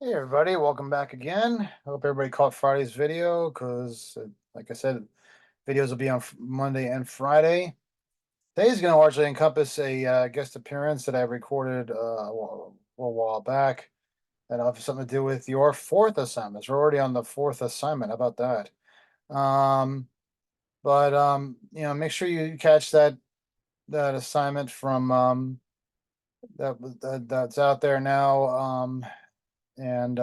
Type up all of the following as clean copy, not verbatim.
Hey everybody, welcome back again. Hope everybody caught Friday's video because, like I said, videos will be on Monday and Friday. Today's going to largely encompass a guest appearance that I recorded a while back that'll have something to do with your fourth assignments. We're already on the fourth assignment. How about that? Um, make sure you catch that assignment from that's out there now. And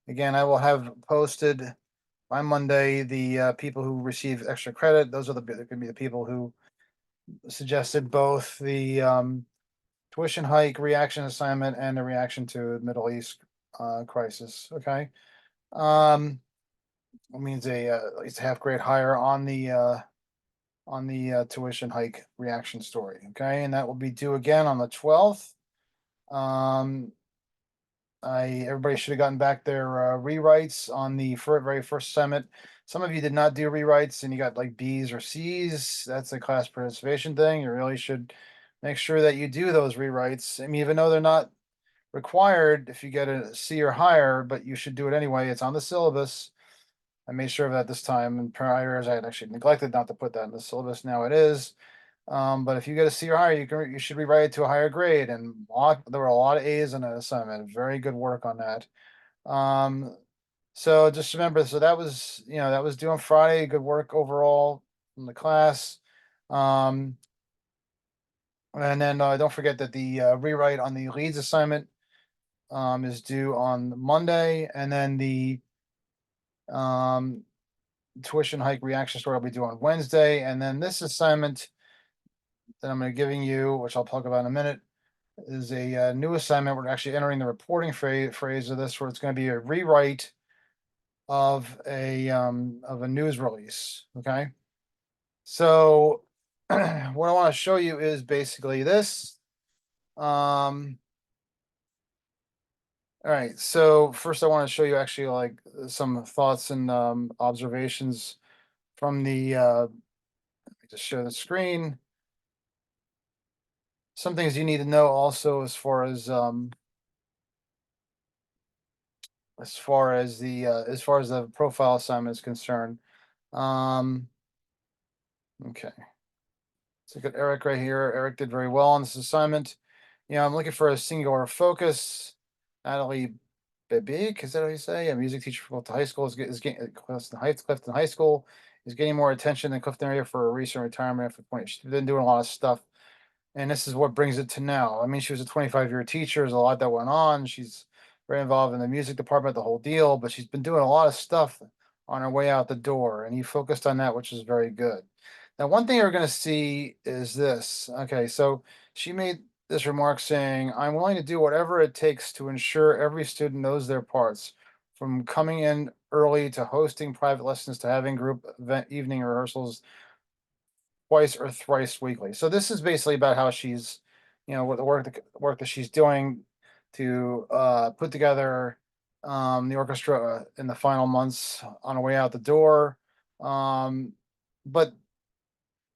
Again, I will have posted by Monday the people who receive extra credit. Those are going to be the people who suggested both the tuition hike reaction assignment and the reaction to Middle East crisis. Okay, um, it means at least a half grade higher on the tuition hike reaction story. Okay, and that will be due again on the 12th. Um, I Everybody should have gotten back their rewrites on the very first assignment. Some of you did not do rewrites and you got like B's or C's. That's a class participation thing. You really should make sure that you do those rewrites. I mean, even though they're not required if you get a C or higher, but you should do it anyway. It's on the syllabus. I made sure of that this time, and prior as I had actually neglected not to put that in the syllabus. Now it is. But if you get a C or higher, you should rewrite it to a higher grade. And there were a lot of A's in that assignment. Very good work on that. Um, so just remember, so that was due on Friday. Good work overall from the class. Um, and then Don't forget that the rewrite on the leads assignment is due on Monday, and then the um, tuition hike reaction story will be due on Wednesday, and then this assignment that I'm going to giving you, which I'll talk about in a minute, is a new assignment. We're actually entering the reporting phrase of this, where it's going to be a rewrite of a news release. Okay, so what I want to show you is basically this. All right, so first I want to show you actually like some thoughts and observations from the. Let me just share the screen. Some things you need to know also as far as the profile assignment is concerned. Um, okay. So got Eric right here. Eric did very well on this assignment. I'm looking for a singular focus. Natalie Bebek, is that how you say? A music teacher from Clifton High School is getting Clifton High School is getting more attention than Clifton area for a recent retirement for 20. She's been doing a lot of stuff, and this is what brings it to now. I mean, she was a 25-year teacher. There's a lot that went on. She's very involved in the music department, the whole deal, but she's been doing a lot of stuff on her way out the door, and he focused on that, which is very good. Now, one thing you're going to see is this. Okay, so she made this remark saying, I'm willing to do whatever it takes to ensure every student knows their parts, from coming in early to hosting private lessons to having group event evening rehearsals twice or thrice weekly. So this is basically about how she's, what the work that she's doing to put together the orchestra in the final months on her way out the door. Um, but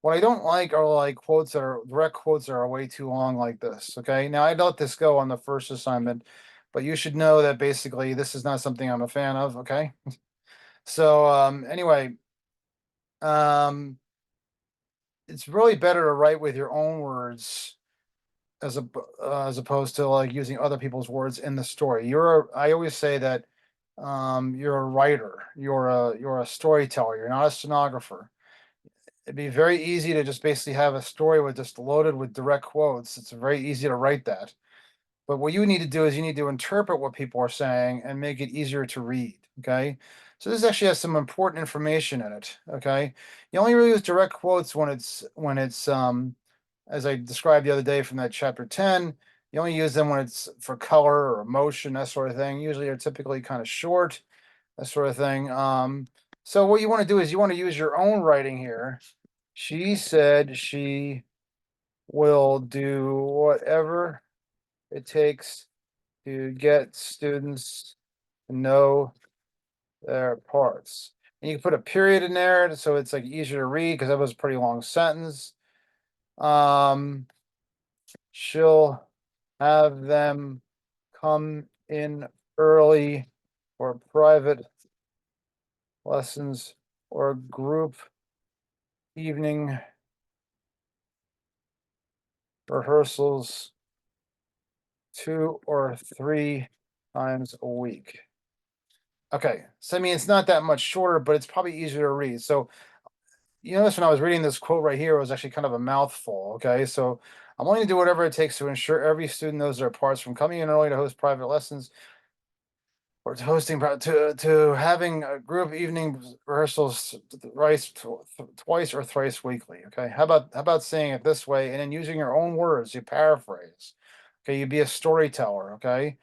what I don't like are like quotes that are direct quotes that are way too long like this. Okay. Now I let this go on the first assignment, but you should know that basically this is not something I'm a fan of. Okay. So anyway, um, it's really better to write with your own words as opposed to like using other people's words in the story. I always say that you're a writer, you're a storyteller, you're not a stenographer. It'd be very easy to just basically have a story with just loaded with direct quotes. It's very easy to write that. But what you need to do is you need to interpret what people are saying and make it easier to read. Okay. So this actually has some important information in it. Okay. You only really use direct quotes when it's as I described the other day from that chapter 10, you only use them when it's for color or emotion, that sort of thing. Usually they're typically kind of short, that sort of thing. So what you want to do is you want to use your own writing here. She said she will do whatever it takes to get students to know their parts. And you can put a period in there so it's like easier to read because that was a pretty long sentence. She'll have them come in early for private lessons or group evening rehearsals 2 or 3 times a week. Okay, so I mean, it's not that much shorter, but it's probably easier to read. So you notice when I was reading this quote right here, it was actually kind of a mouthful. Okay, so I'm willing to do whatever it takes to ensure every student knows their parts, from coming in early to host private lessons or to hosting to having a group evening rehearsals twice or thrice weekly. Okay, how about saying it this way and then using your own words? You paraphrase. Okay, you be a storyteller. Okay,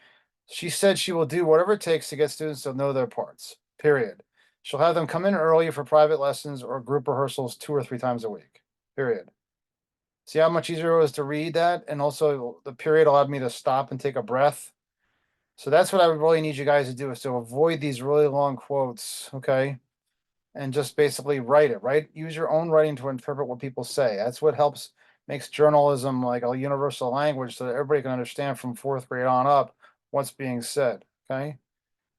she said she will do whatever it takes to get students to know their parts. Period. She'll have them come in early for private lessons or group rehearsals 2 or 3 times a week. Period. See how much easier it was to read that? And also the period allowed me to stop and take a breath. So that's what I would really need you guys to do, is to avoid these really long quotes, okay? And just basically write it, right? Use your own writing to interpret what people say. That's what helps makes journalism like a universal language so that everybody can understand from fourth grade on up what's being said. Okay.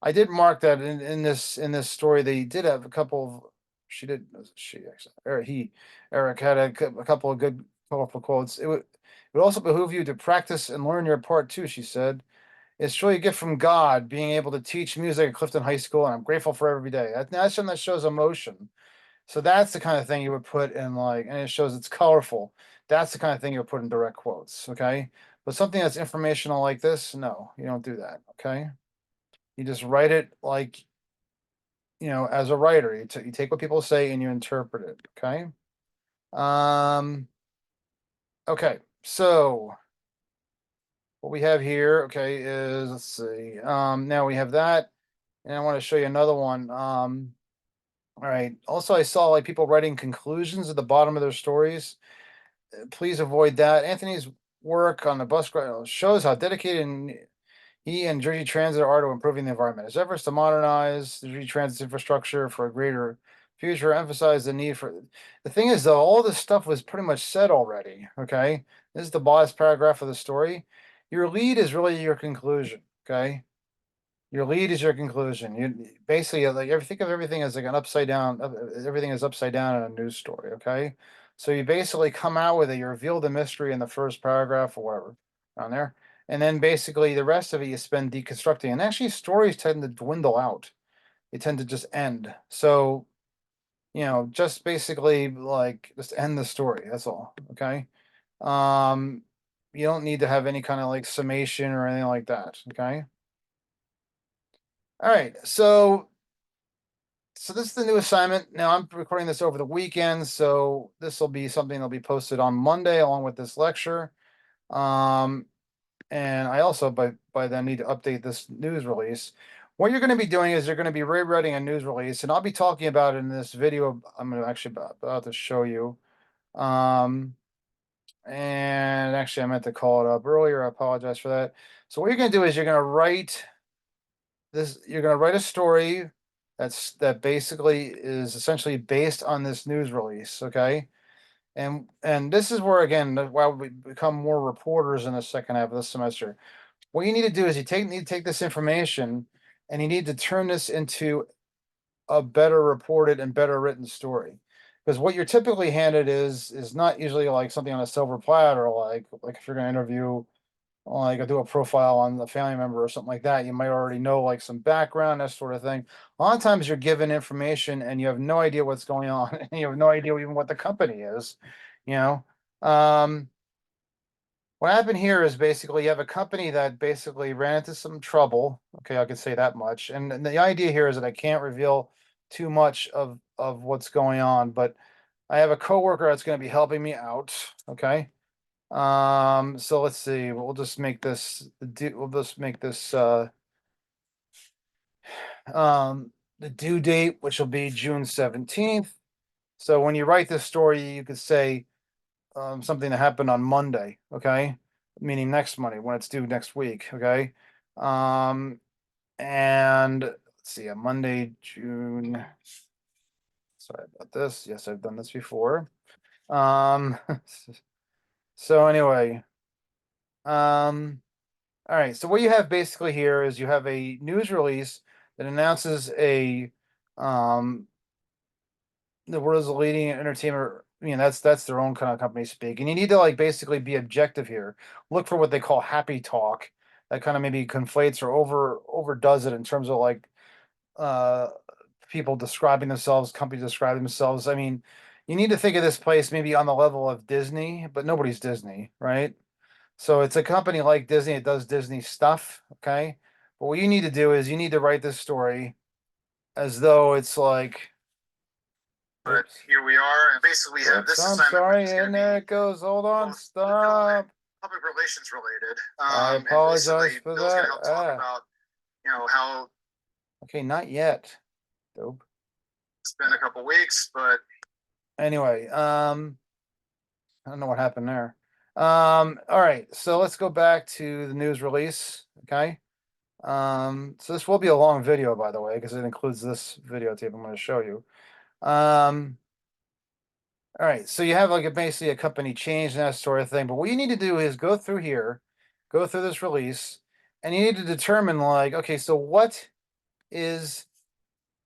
I did mark that in this story, they did have a couple of she actually Eric had a couple of good colorful quotes. It would also behoove you to practice and learn your part too, she said. It's really a gift from God being able to teach music at Clifton High School, and I'm grateful for every day. That's something that shows emotion. So that's the kind of thing you would put in, like, and it shows it's colorful. That's the kind of thing you would put in direct quotes, okay? But something that's informational like this, no, you don't do that, okay? You just write it like, as a writer, you take what people say and you interpret it, okay? Um, okay, so what we have here, okay, is let's see. Now we have that, and I want to show you another one. All right. Also, I saw like people writing conclusions at the bottom of their stories. Please avoid that. Anthony's work on the bus shows how dedicated he and Jersey Transit are to improving the environment. His efforts to modernize the Jersey Transit infrastructure for a greater future emphasize the need for. The thing is, though, all this stuff was pretty much said already. Okay, this is the last paragraph of the story. Your lead is really your conclusion. Okay, your lead is your conclusion. You basically like think of everything as like an upside down. Everything is upside down in a news story. Okay, so you basically come out with it. You reveal the mystery in the first paragraph or whatever on there, and then basically the rest of it you spend deconstructing. And actually, stories tend to dwindle out. They tend to just end. So just basically like just end the story. That's all. Okay. Um, you don't need to have any kind of like summation or anything like that. Okay. All right. So this is the new assignment. Now I'm recording this over the weekend, so this will be something that'll be posted on Monday along with this lecture. Um, and I also by then need to update this news release. What you're going to be doing is you're going to be rewriting a news release, and I'll be talking about it in this video. I'm going to actually about to show you. Um, and actually I meant to call it up earlier. I apologize for that. So what you're going to do is you're going to write this. You're going to write a story that basically is essentially based on this news release, okay? And this is where again while we become more reporters in the second half of the semester. What you need to do is need to take this information and you need to turn this into a better reported and better written story. Because what you're typically handed is not usually like something on a silver platter, like if you're going to interview, like I do a profile on the family member or something like that, you might already know like some background, that sort of thing. A lot of times you're given information and you have no idea what's going on, and you have no idea even what the company is, you know. What happened here is basically you have a company that basically ran into some trouble. Okay, I could say that much. And the idea here is that I can't reveal too much of what's going on, but I have a coworker that's going to be helping me out. Okay. So let's see. We'll just make this the due date, which will be June 17th. So when you write this story, you could say something that happened on Monday, okay? Meaning next Monday when it's due next week, okay? Um, and let's see, a Monday, June. Sorry about this. Yes, I've done this before. Um, so anyway, um, All right, so what you have basically here is you have a news release that announces um the world's leading entertainment. I mean, that's their own kind of company speak, and you need to like basically be objective here. Look for what they call happy talk that kind of maybe conflates or overdoes it in terms of like uh people describing themselves, companies describing themselves. I mean, you need to think of this place maybe on the level of Disney, but nobody's Disney, right? So it's a company like Disney. It does Disney stuff, okay? But what you need to do is you need to write this story as though it's like, But here we are, and basically we have whoops, this I'm assignment, which sorry, is going and to be there it goes. Hold on, both legal and stop. public relations related. I And basically, apologize for Bill's going that. to help talk about, how Okay, not yet. Dope. it's been a couple weeks, but Anyway, I don't know what happened there. All right, so let's go back to the news release. Okay. So this will be a long video, by the way, because it includes this videotape I'm going to show you. Um, all right, so you have like basically a company change and that sort of thing. But what you need to do is go through here, go through this release, and you need to determine like, okay, so what is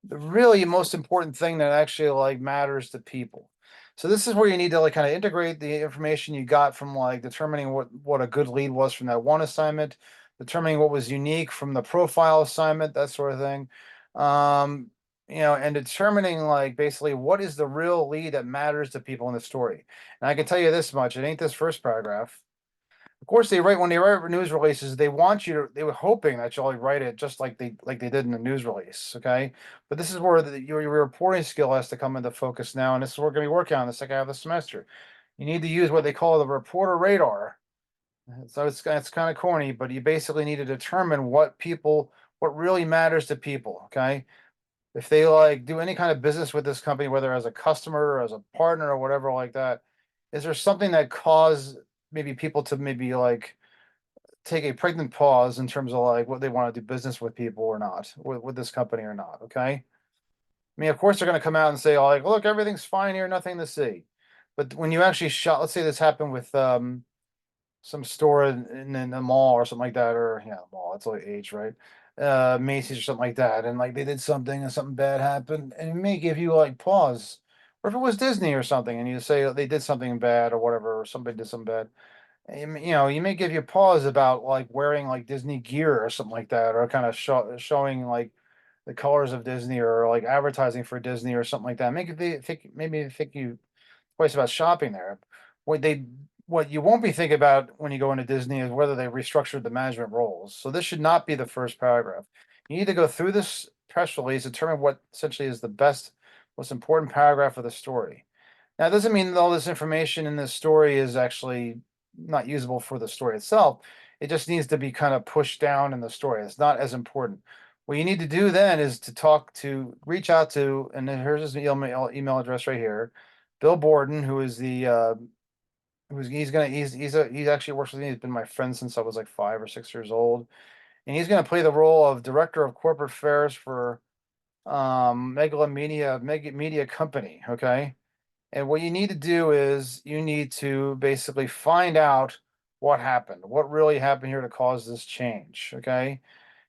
the really most important thing that actually like matters to people. So this is where you need to like kind of integrate the information you got from like determining what a good lead was from that one assignment, determining what was unique from the profile assignment, that sort of thing. Um, and determining like basically what is the real lead that matters to people in the story. And I can tell you this much, it ain't this first paragraph. Of course, they write when they write news releases, they want you to. They were hoping that you'll write it just like they did in the news release. Okay, but this is where your reporting skill has to come into focus now, and this is what we're going to be working on the second half of the semester. You need to use what they call the reporter radar. So it's kind of corny, but you basically need to determine what really matters to people. Okay, if they like do any kind of business with this company, whether as a customer or as a partner or whatever like that, is there something that caused maybe people to maybe like take a pregnant pause in terms of like what they want to do business with people or not, with this company or not. Okay. I mean, of course, they're going to come out and say, oh, like, look, everything's fine here, nothing to see. But when you actually shot, let's say this happened with some store in a mall or something like that, or yeah, mall, it's like age, right? Macy's or something like that, and like they did something and something bad happened, and it may give you like pause. Or if it was Disney or something, and you say they did something bad or whatever, or somebody did something bad, you may give you pause about like wearing like Disney gear or something like that, or kind of showing like the colors of Disney or like advertising for Disney or something like that. Make it think maybe think you twice about shopping there. What they what you won't be thinking about when you go into Disney is whether they restructured the management roles. So this should not be the first paragraph. You need to go through this press release, determine what essentially is the best, most important paragraph of the story. Now, it doesn't mean that all this information in this story is actually not usable for the story itself. It just needs to be kind of pushed down in the story. It's not as important. What you need to do then is to reach out to, and here's his email address right here, Bill Borden, who is the he actually works with me. He's been my friend since I was like 5 or 6 years old, and he's going to play the role of director of corporate affairs for Megalomania Media Company. Okay. And what you need to do is you need to basically find out what happened, what really happened here to cause this change. Okay.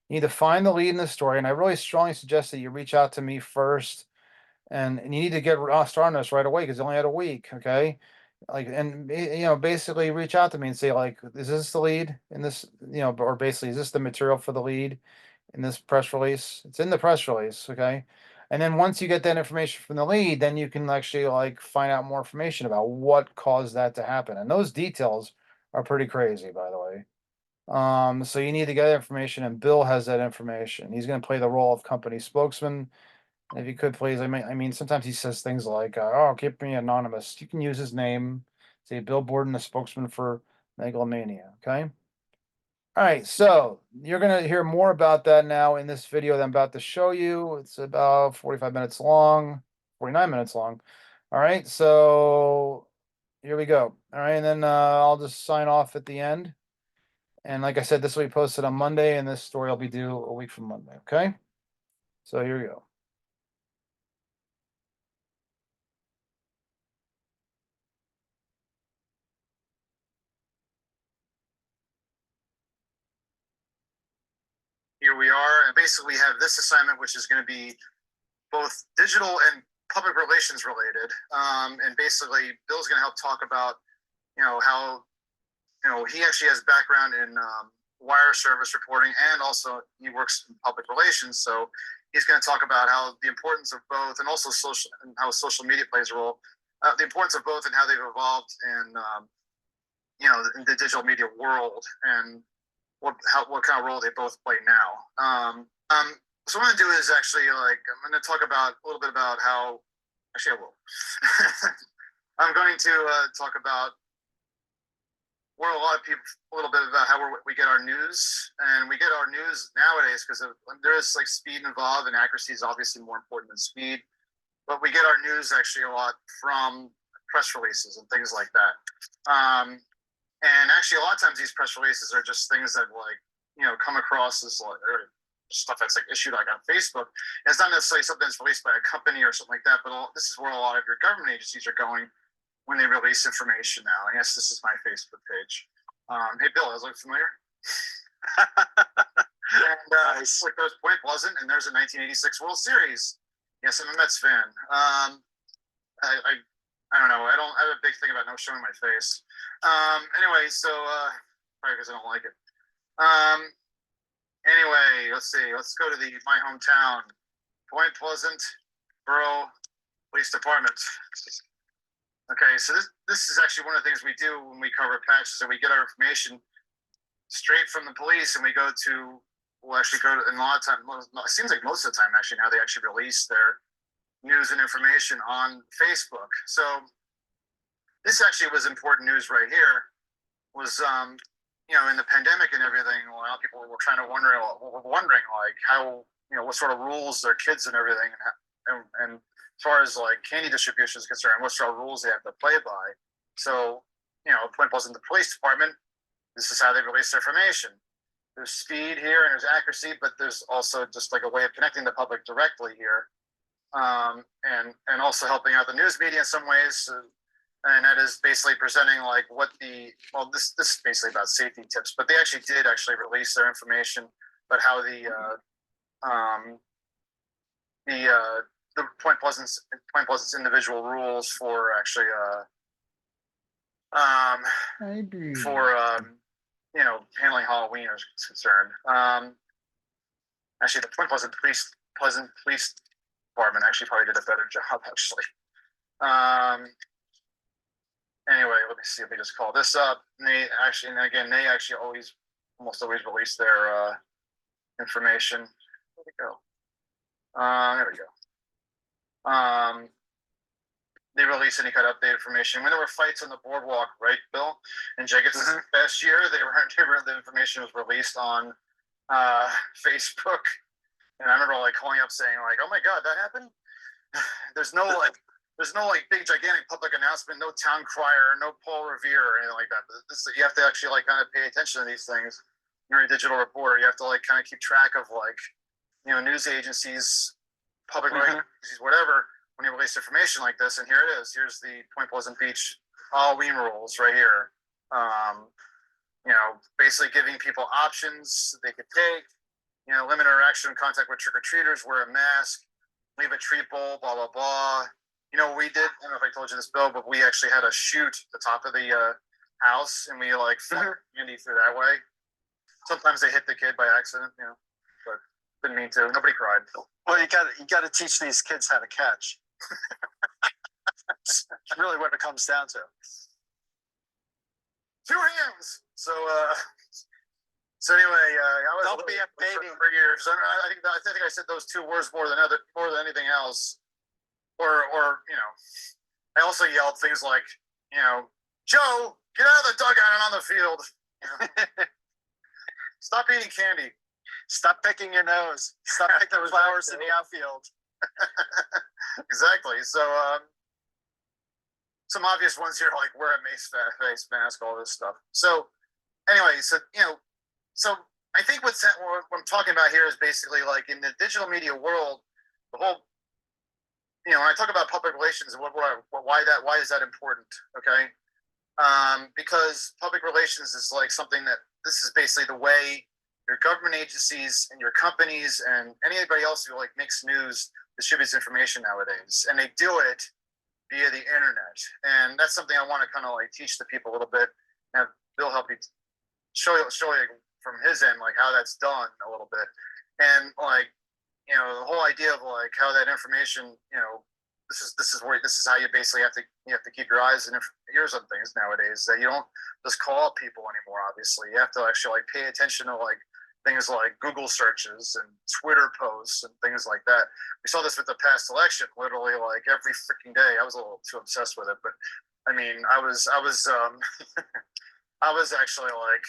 You need to find the lead in the story. And I really strongly suggest that you reach out to me first and you need to get started on this right away because you only had a week. Okay. Like, and basically reach out to me and say, like, is this the lead in this, or basically, is this the material for the lead in this press release? It's in the press release. Okay. And then once you get that information from the lead, then you can actually like find out more information about what caused that to happen. And those details are pretty crazy, by the way. So you need to get that information, and Bill has that information. He's going to play the role of company spokesman. If you could please, I mean, sometimes he says things like, "Oh, keep me anonymous." You can use his name, say Bill Borden, the spokesman for Megalomania. Okay. All right, so you're gonna hear more about that now in this video that I'm about to show you. It's about 45 minutes long, 49 minutes long. All right, so here we go. All right, and then I'll just sign off at the end. And like I said, this will be posted on Monday, and this story will be due a week from Monday. Okay, so here we go. here we are. And basically we have this assignment, which is going to be both digital and public relations related. And basically Bill's going to help talk about, how, he actually has background in wire service reporting, and also he works in public relations. So he's going to talk about how the importance of both, and also how social media plays a role, the importance of both and how they've evolved in, in the digital media world, and what kind of role they both play now. So what I'm going to do is actually, I'm going to talk about a little bit about how, actually I will. I'm going to talk about where a lot of people, a little bit about how we get our news. And we get our news nowadays because there is like speed involved, and accuracy is obviously more important than speed. But we get our news actually a lot from press releases and things like that. And actually a lot of times these press releases are just things that come across as or stuff that's like issued like on Facebook. And it's not necessarily something that's released by a company or something like that, but this is where a lot of your government agencies are going when they release information now. I guess this is my Facebook page. Hey Bill, does it look familiar? And Nice. like there's Point Pleasant, and there's a 1986 World Series. Yes, I'm a Mets fan. I don't know. I have a big thing about no showing my face. Anyway, so probably because I don't like it. Anyway, let's see. Let's go to my hometown, Point Pleasant Borough Police Department. Okay, so this is actually one of the things we do when we cover patches, and we get our information straight from the police, and we'll actually go to, and a lot of time, it seems like most of the time actually now they actually release their news and information on Facebook. So this actually was important news right here. Was in the pandemic and everything, a lot of people were wondering like how, what sort of rules their kids and everything, and as far as like candy distribution is concerned, what sort of rules they have to play by. So, Point Pleasant, the police department, this is how they release their information. There's speed here and there's accuracy, but there's also just like a way of connecting the public directly here. And also helping out the news media in some ways. And that is basically presenting like this is basically about safety tips, but they actually did release their information about how the Point Pleasant's individual rules for actually handling Halloween is concerned. Actually, the Point Pleasant Police Department actually probably did a better job actually. Anyway, let me see. Let me just call this up. And they actually almost always release their information. Where'd it go? There we go. They release any kind of updated information. When there were fights on the boardwalk, right, Bill? In Jenkins last year, the information was released on Facebook. And I remember calling up saying "Oh my God, that happened." There's no big gigantic public announcement, no town crier, no Paul Revere or anything like that. But you have to actually kind of pay attention to these things. You're a digital reporter. You have to kind of keep track of news agencies, public agencies, whatever, when you release information like this. And here it is. Here's the Point Pleasant Beach Halloween rules right here. Basically giving people options they could take. Limit interaction and contact with trick-or-treaters, wear a mask, leave a treat bowl, blah, blah, blah. We did, I don't know if I told you this, Bill, but we actually had a chute at the top of the house, and we flung candy through that way. Sometimes they hit the kid by accident, but didn't mean to. Nobody cried. Well, you got to teach these kids how to catch. That's really what it comes down to. 2 hands. So anyway, I was Don't be a baby. For years. I think I said those 2 words more than anything else. Or I also yelled things like, Joe, get out of the dugout and on the field. Stop eating candy. Stop picking your nose. Stop picking flowers in the outfield. Exactly. So some obvious ones here, like wear a face mask, all this stuff. So anyway, so I think what I'm talking about here is basically in the digital media world, the whole, when I talk about public relations, why is that important? Okay. Because public relations is something that this is basically the way your government agencies and your companies and anybody else who like makes news distributes information nowadays, and they do it via the internet. And that's something I want to kind of like teach the people a little bit. And have Bill help you show you from his end like how that's done a little bit, and like the whole idea of like how that information this is how you basically have to keep your eyes and ears on things nowadays, that you don't just call people anymore. Obviously, you have to actually like pay attention to like things like Google searches and Twitter posts and things like that. We saw this with the past election, literally like every freaking day. I was a little too obsessed with it, but I mean, I was I was actually like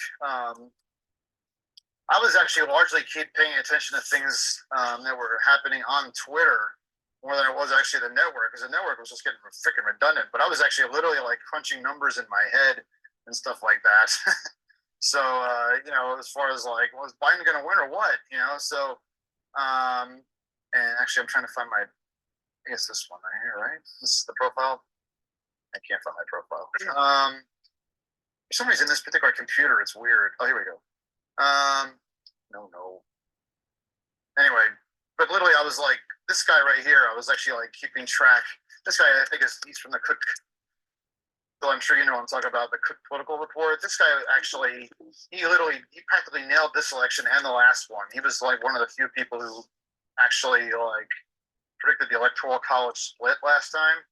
I was actually largely paying attention to things that were happening on Twitter more than it was actually the network, because the network was just getting freaking redundant. But I was actually literally like crunching numbers in my head and stuff like that. So as far as like, was Biden going to win or what? So and actually, I'm trying to find I guess this one right here, right? This is the profile. I can't find my profile. For some reason, this particular computer, it's weird. Oh, here we go. No. Anyway, but literally, I was like, this guy right here, I was actually like keeping track. This guy, I think, he's from the Cook. So I'm sure you know what I'm talking about, the Cook Political Report. This guy actually, he practically nailed this election and the last one. He was like one of the few people who actually like predicted the Electoral College split last time.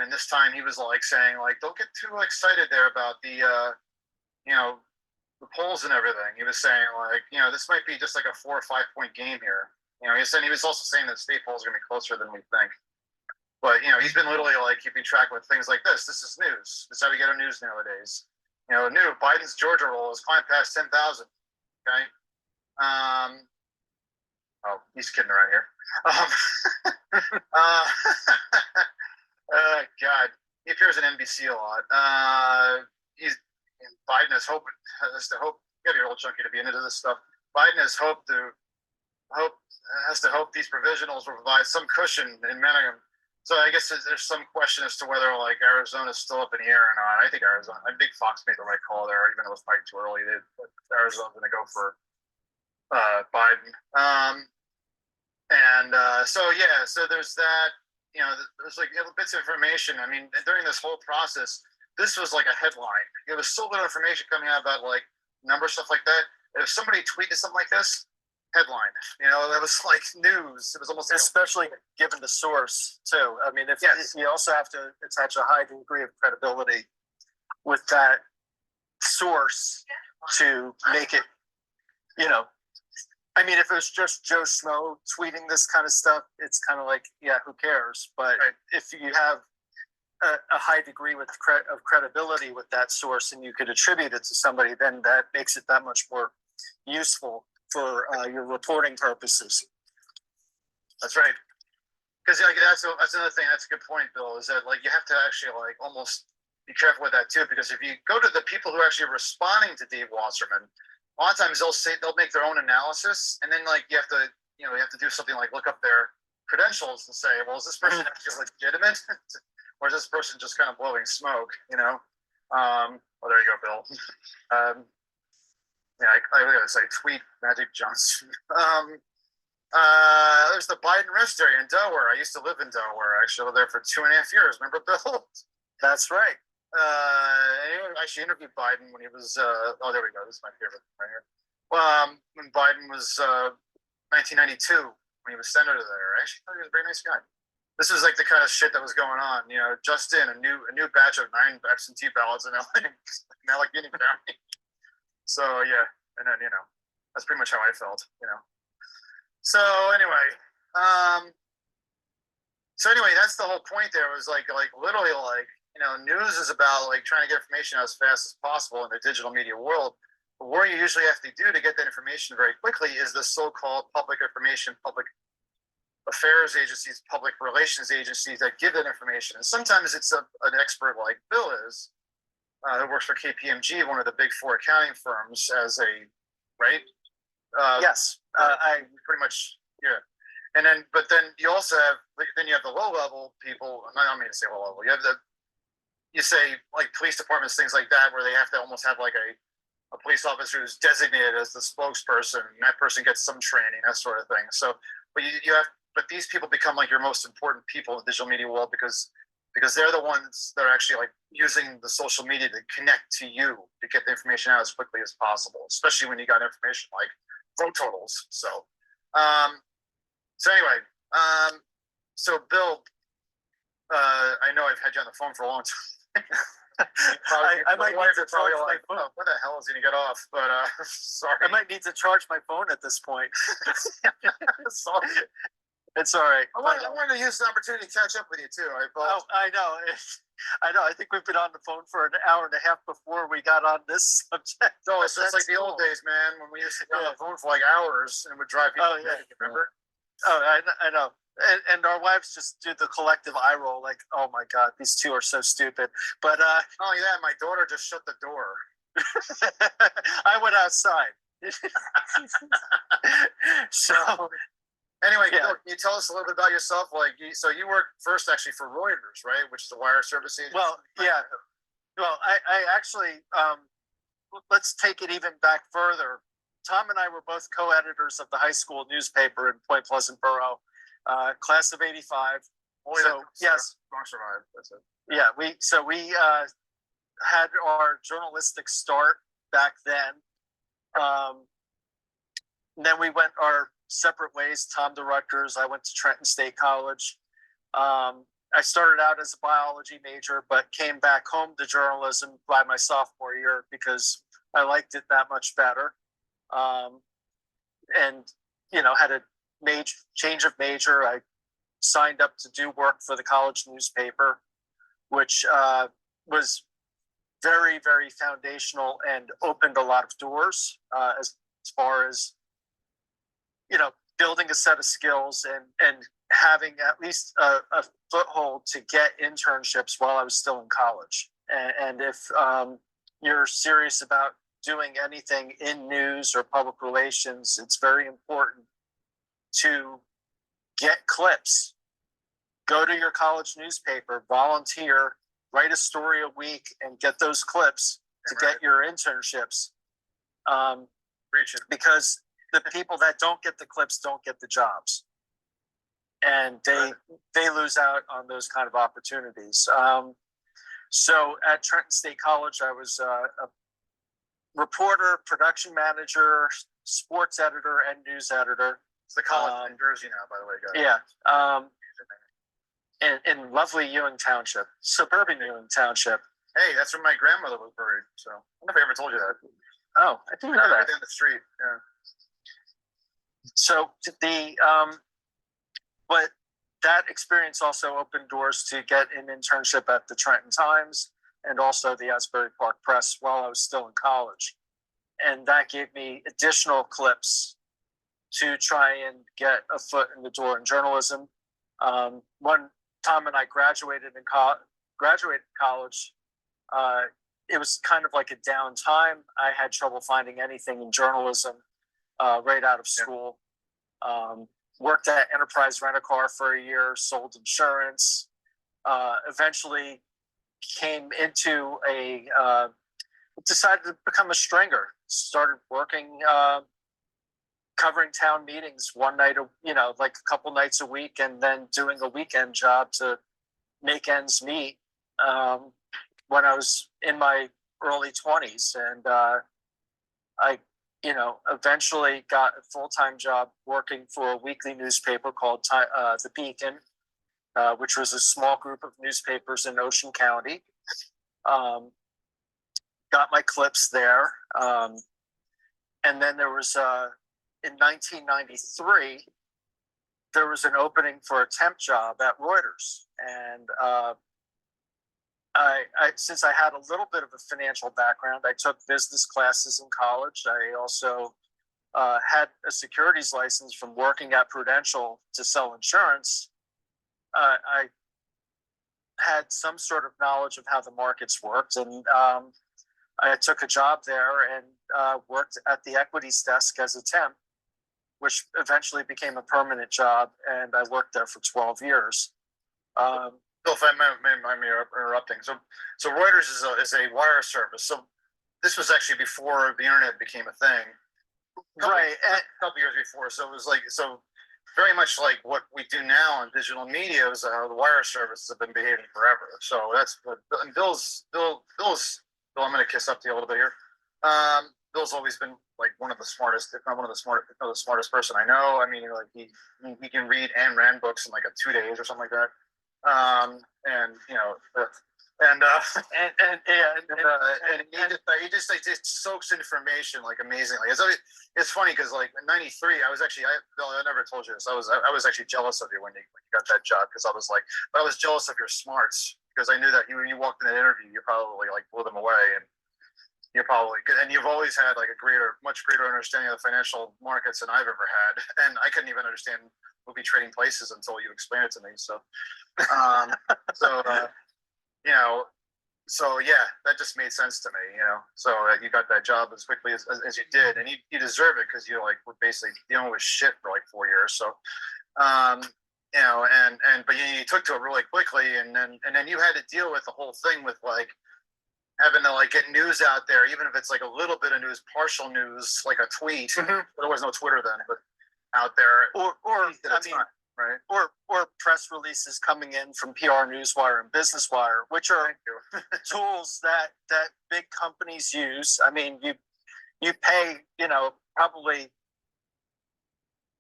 And this time he was like saying like, don't get too excited there about the the polls and everything. He was saying like, this might be just like a 4 or 5 point game here. He was also saying that state polls are going to be closer than we think. But he's been literally like keeping track with things like this. This is news. This is how we get our news nowadays. Biden's Georgia roll has climbed past 10,000. Okay. Oh, he's kidding around here. God, he appears on NBC a lot. Biden has hope. Get your old chunky to be into this stuff. Biden has hope these provisionals will provide some cushion in managing. So I guess there's some question as to whether like Arizona's still up in the air or not. I think Arizona. I think Fox made the right call there, even though it was probably too early. Arizona's going to go for Biden. So there's that. There's like bits of information. I mean, during this whole process, this was like a headline. There was so little information coming out about like number stuff like that. If somebody tweeted something like this, headline. That was like news. It was almost especially given the source too. I mean, if you also have to attach a high degree of credibility with that source to make it, I mean, if it was just Joe Schmo tweeting this kind of stuff, it's kind of like, yeah, who cares? But if you have a high degree of credibility with that source and you could attribute it to somebody, then that makes it that much more useful for your reporting purposes. That's right. Because that's another thing. That's a good point, Bill. Is that like you have to actually like almost be careful with that too, because if you go to the people who are actually responding to Dave Wasserman, a lot of times they'll make their own analysis, and then like you have to do something like look up their credentials and say, well, is this person actually legitimate, or is this person just kind of blowing smoke? Well, there you go, Bill. I gotta say, tweet Magic Johnson. There's the Biden rest area in Delaware. I used to live in Delaware. I actually lived there for 2.5 years. Remember, Bill? That's right. I actually interviewed Biden when he was. Oh, there we go. This is my favorite right here. When Biden was 1992, when he was senator there. I actually thought he was a very nice guy. This was like the kind of shit that was going on. Just in a new batch of 9 absentee ballots in Allegheny County. So yeah, and then that's pretty much how I felt. So anyway, that's the whole point. There was like literally like news is about like trying to get information out as fast as possible in the digital media world. But what you usually have to do to get that information very quickly is the so-called public information, public affairs agencies, public relations agencies that give that information. And sometimes it's an expert like Bill is. Who works for KPMG, one of the big 4 accounting firms, right? Yes, I pretty much, yeah. And then, but then you also have, you have the low level people. I don't mean to say low level. You say like police departments, things like that, where they have to almost have like a police officer who's designated as the spokesperson, and that person gets some training, that sort of thing. So, but but these people become like your most important people in the digital media world because they're the ones that are actually like using the social media to connect to you to get the information out as quickly as possible, especially when you got information like vote totals. So, anyway, so Bill, I know I've had you on the phone for a long time. I might need to charge my like, phone. oh, where the hell is he gonna get off? But sorry. I might need to charge my phone at this point. Sorry. It's all right. I wanted to use the opportunity to catch up with you too. Oh, I know. I know. I think we've been on the phone for an hour and a half before we got on this subject. No, it's just like That's the old cool. days, man, when we used to be on the phone for like hours and would drive people Oh, yeah. crazy, remember? Oh, I know. And our wives just do the collective eye roll, like, oh my God, these two are so stupid. But Not only that, my daughter just shut the door. I went outside. So Anyway, Yeah. Bill, can you tell us a little bit about yourself? Like, so you worked first actually for Reuters, right? Which is a wire service agency. Well, yeah. Well, I actually, let's take it even back further. Tom and I were both co-editors of the high school newspaper in Point Pleasant Borough, class of '85. Only So, that yes. Strong survived. That's it. Yeah, we had our journalistic start back then. And then we went our separate ways. Tom to Rutgers. I went to Trenton State College. I started out as a biology major, but came back home to journalism by my sophomore year because I liked it that much better. And had a change of major. I signed up to do work for the college newspaper, which was very, very foundational and opened a lot of doors as far as building a set of skills and having at least a foothold to get internships while I was still in college. And if you're serious about doing anything in news or public relations, it's very important to get clips. Go to your college newspaper, volunteer, write a story a week, and get those clips to get your internships. Preach it. Because the people that don't get the clips don't get the jobs, and they lose out on those kind of opportunities. So at Trenton State College, I was a reporter, production manager, sports editor, and news editor. It's the college in Jersey now, by the way, guys. Yeah. In lovely Ewing Township, suburban Ewing Township. Hey, that's where my grandmother was buried. So I don't know if I ever told you that. Oh, I didn't know that. Right down the street. Yeah. So but that experience also opened doors to get an internship at the Trenton Times and also the Asbury Park Press while I was still in college. And that gave me additional clips to try and get a foot in the door in journalism. When Tom and I graduated college, it was kind of like a down time. I had trouble finding anything in journalism right out of school. Worked at Enterprise Rent-A-Car for a year, sold insurance, eventually came into decided to become a stringer, started working, covering town meetings one night, like a couple nights a week, and then doing a weekend job to make ends meet when I was in my early 20s. And I eventually got a full-time job working for a weekly newspaper called The Beacon, which was a small group of newspapers in Ocean County. Got my clips there. And then there was, in 1993, there was an opening for a temp job at Reuters. And since I had a little bit of a financial background, I took business classes in college. I also had a securities license from working at Prudential to sell insurance. I had some sort of knowledge of how the markets worked, and I took a job there and worked at the equities desk as a temp, which eventually became a permanent job, and I worked there for 12 years. Bill, if I mind me interrupting. So Reuters is a wire service. So this was actually before the internet became a thing. Right. A couple years before. So it was like, so very much like what we do now in digital media is how the wire services have been behaving forever. So that's what, and Bill, I'm going to kiss up to you a little bit here. Bill's always been like one of the smartest, if not one of the smartest, if not the smartest person I know. I mean, like he can read Ayn Rand books in like 2 days or something like that. And you know, and he just like just soaks information like amazingly. It's funny because like in '93, Bill, I never told you this. I was actually jealous of you when you got that job because I was jealous of your smarts because I knew that when you walked in that interview, you probably like blew them away and. You've always had like much greater understanding of the financial markets than I've ever had, and I couldn't even understand movie trading places until you explained it to me. So, you know, so yeah, that just made sense to me. You know, so you got that job as quickly as you did, and you deserve it because you like were basically dealing with shit for like 4 years. So, you know, but you took to it really quickly, and then you had to deal with the whole thing with like. Having to like get news out there, even if it's like a little bit of news, partial news, like a tweet. Mm-hmm. There was no Twitter then, but out there, or right? Or press releases coming in from PR Newswire and Business Wire, which are tools that big companies use. I mean, you pay, you know, probably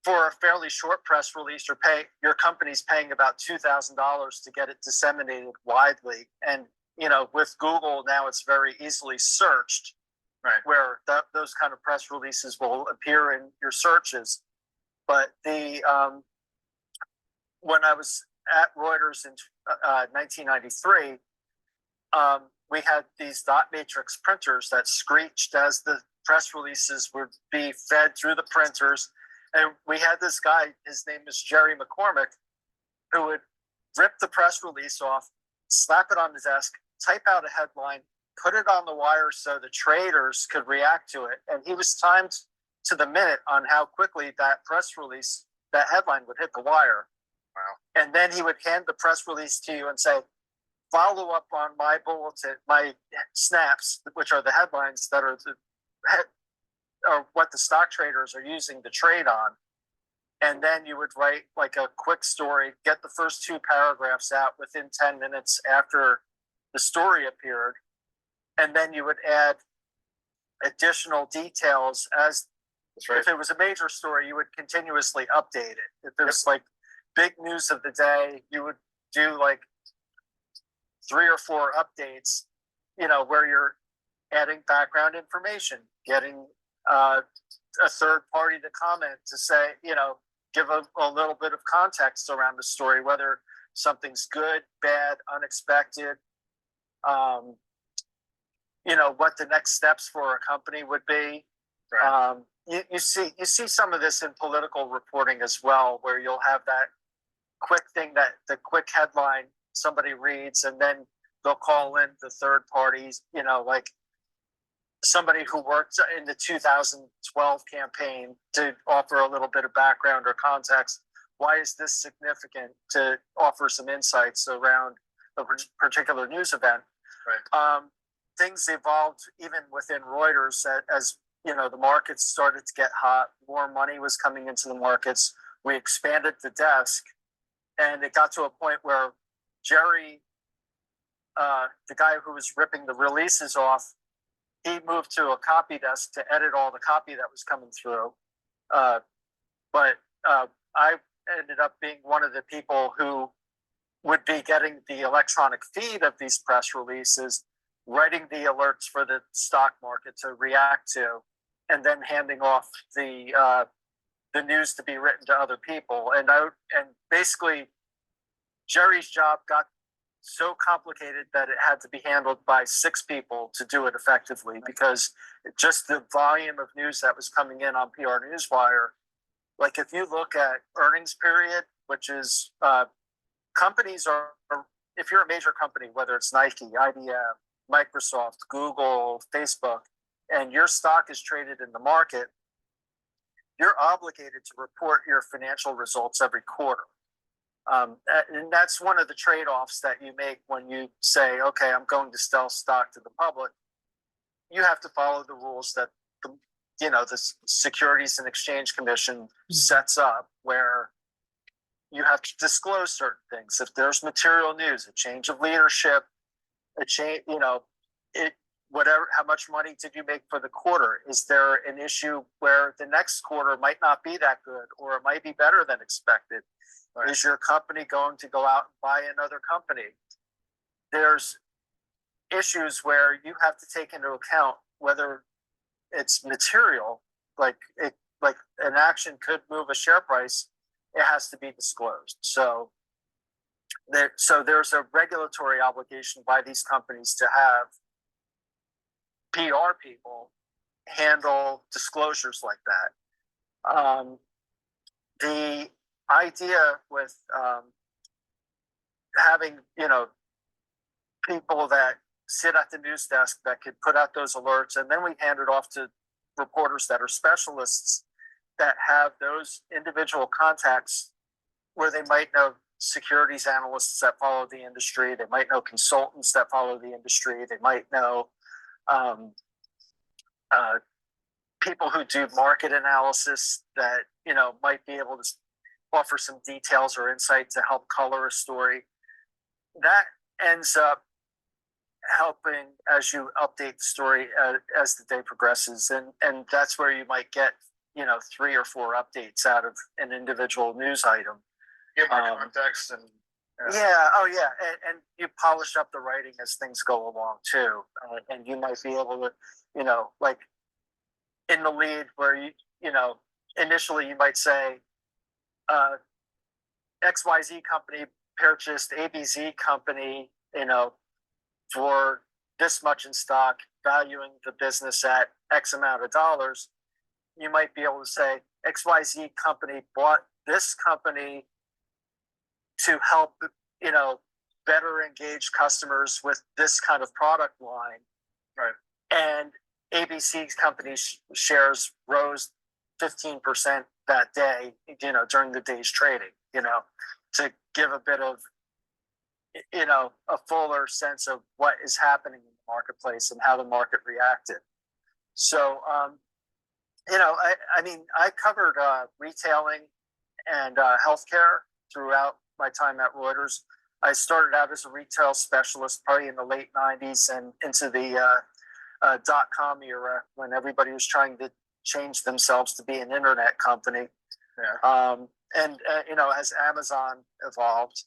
for a fairly short press release, your company's paying about $2,000 to get it disseminated widely, and you know, with Google now, it's very easily searched, right? Where those kind of press releases will appear in your searches. But when I was at Reuters in 1993, we had these dot matrix printers that screeched as the press releases would be fed through the printers, and we had this guy. His name is Jerry McCormick, who would rip the press release off, slap it on the desk, type out a headline, put it on the wire so the traders could react to it. And he was timed to the minute on how quickly that press release, that headline would hit the wire. Wow. And then he would hand the press release to you and say, follow up on my bulletin, my snaps, which are the headlines that are or what the stock traders are using to trade on. And then you would write like a quick story, get the first 2 paragraphs out within 10 minutes after the story appeared. And then you would add additional details as if it was a major story, you would continuously update it. If it was like big news of the day, you would do like 3 or 4 updates, you know, where you're adding background information, getting a third party to comment to say, you know, give a little bit of context around the story, whether something's good, bad, unexpected, you know, what the next steps for a company would be. Right. You see some of this in political reporting as well, where you'll have that quick thing, that the quick headline somebody reads, and then they'll call in the third parties, you know, like somebody who worked in the 2012 campaign to offer a little bit of background or context. Why is this significant, to offer some insights around a particular news event? Right. Things evolved even within Reuters as you know, the markets started to get hot, more money was coming into the markets. We expanded the desk, and it got to a point where Jerry, the guy who was ripping the releases off, he moved to a copy desk to edit all the copy that was coming through. But I ended up being one of the people who would be getting the electronic feed of these press releases, writing the alerts for the stock market to react to, and then handing off the news to be written to other people. And basically, Jerry's job got so complicated that it had to be handled by 6 people to do it effectively, because just the volume of news that was coming in on PR Newswire. Like if you look at earnings period, which is companies are, if you're a major company, whether it's Nike, IBM, Microsoft, Google, Facebook, and your stock is traded in the market, you're obligated to report your financial results every quarter. And that's one of the trade-offs that you make when you say, okay, I'm going to sell stock to the public. you have to follow the rules that the, the Securities and Exchange Commission sets up, where you have to disclose certain things. If there's material news, a change of leadership, a change, whatever, how much money did you make for the quarter? Is there an issue where the next quarter might not be that good, or it might be better than expected? Right. Is your company going to go out and buy another company? There's issues where you have to take into account whether it's material, like an action could move a share price. It has to be disclosed. So there's a regulatory obligation by these companies to have PR people handle disclosures like that. The idea with having, people that sit at the news desk that could put out those alerts, and then we hand it off to reporters that are specialists that have those individual contacts, where they might know securities analysts that follow the industry, they might know consultants that follow the industry, they might know people who do market analysis that might be able to offer some details or insight to help color a story. That ends up helping as you update the story as the day progresses, and that's where you might get 3 or 4 updates out of an individual news item. Give more context and and you polish up the writing as things go along too, and you might be able to like in the lead where initially you might say XYZ company purchased ABZ company for this much in stock, valuing the business at X amount of dollars. You might be able to say XYZ company bought this company to help, better engage customers with this kind of product line. Right. And ABC's company shares rose 15% that day, during the day's trading, to give a bit of, a fuller sense of what is happening in the marketplace and how the market reacted. So, I covered retailing and healthcare throughout my time at Reuters. I started out as a retail specialist probably in the late 90s and into the .com era, when everybody was trying to change themselves to be an internet company. Yeah. As Amazon evolved.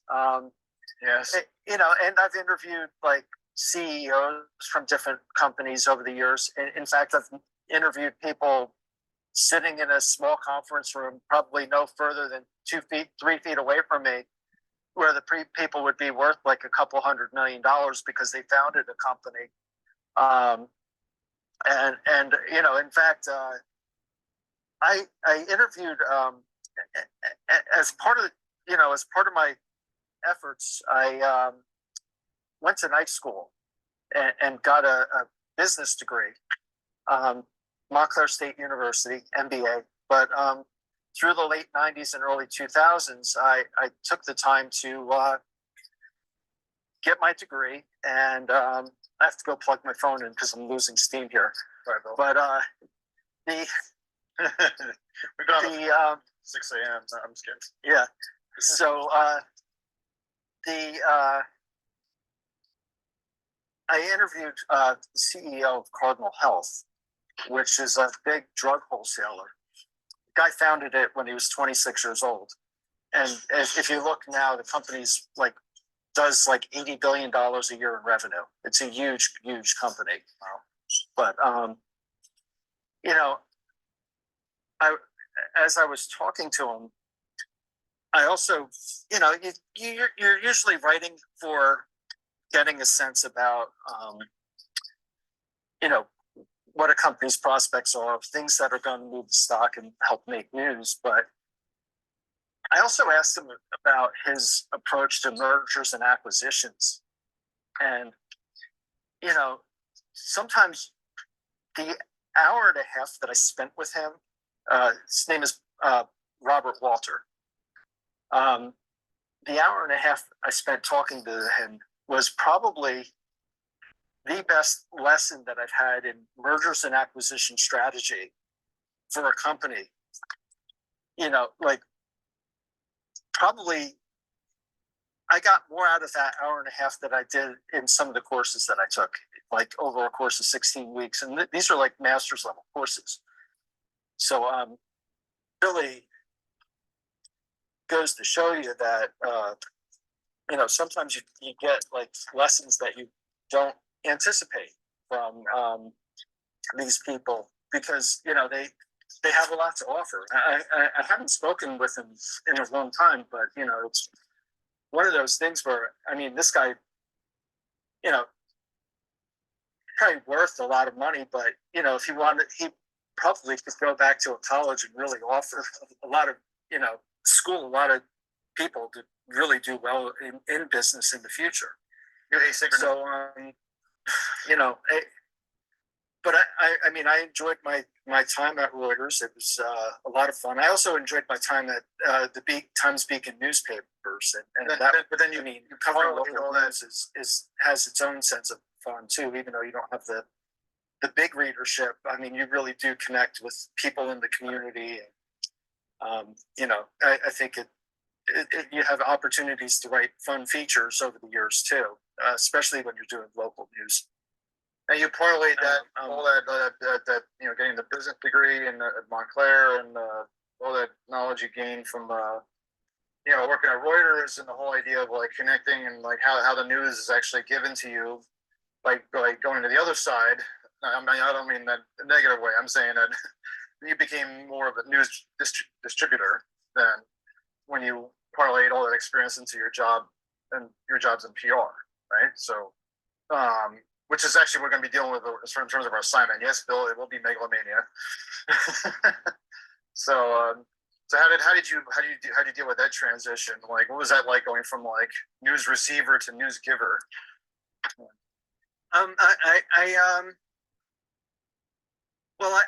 Yes. And I've interviewed like CEOs from different companies over the years. In fact, I've interviewed people sitting in a small conference room, probably no further than 3 feet away from me, where the people would be worth like a couple $100 million because they founded a company. In fact, I interviewed as part of my efforts. I went to night school and got a business degree, Montclair State University, MBA. But through the late 90s and early 2000s, I took the time to get my degree, and I have to go plug my phone in because I'm losing steam here. Sorry, Bill. But We've got 6 a.m. No, I'm just kidding. Yeah. So I interviewed the CEO of Cardinal Health, which is a big drug wholesaler. The guy founded it when he was 26 years old, and if you look now, the company's does $80 billion a year in revenue. It's a huge company. But as I was talking to him, I also, you're usually writing for getting a sense about, what a company's prospects are, things that are going to move the stock and help make news. But I also asked him about his approach to mergers and acquisitions. And, sometimes the hour and a half that I spent with him, his name is Robert Walter. The hour and a half I spent talking to him was probably the best lesson that I've had in mergers and acquisition strategy for a company. You know, like probably I got more out of that hour and a half that I did in some of the courses that I took, like over a course of 16 weeks. And these are like master's level courses. So really goes to show you that, you know, sometimes you get like lessons that you don't anticipate from these people because, you know, they have a lot to offer. I haven't spoken with them in a long time, but, you know, it's one of those things where, I mean, this guy, you know, probably worth a lot of money, but, you know, if he wanted, he probably could go back to a college and really offer a lot of, you know, school a lot of people to really do well in business in the future. So, you know, but I mean, I enjoyed my time at Reuters. It was a lot of fun. I also enjoyed my time at the Times Beacon newspapers, and that. But then you covering local news has its own sense of fun too, even though you don't have the big readership. I mean, you really do connect with people in the community. You know, I think you have opportunities to write fun features over the years too, especially when you're doing local news. And you parlayed that all that you know, getting the business degree at Montclair and all that knowledge you gained from you know, working at Reuters and the whole idea of like connecting and like how the news is actually given to you, like going to the other side. I mean, I don't mean that in a negative way. I'm saying that you became more of a news distributor than when you parlayed all that experience into your job and your jobs in PR, right? So, which is actually we're going to be dealing with in terms of our assignment. Yes, Bill, it will be megalomania. So, so how did you deal with that transition? Like, what was that like going from like news receiver to news giver? Well,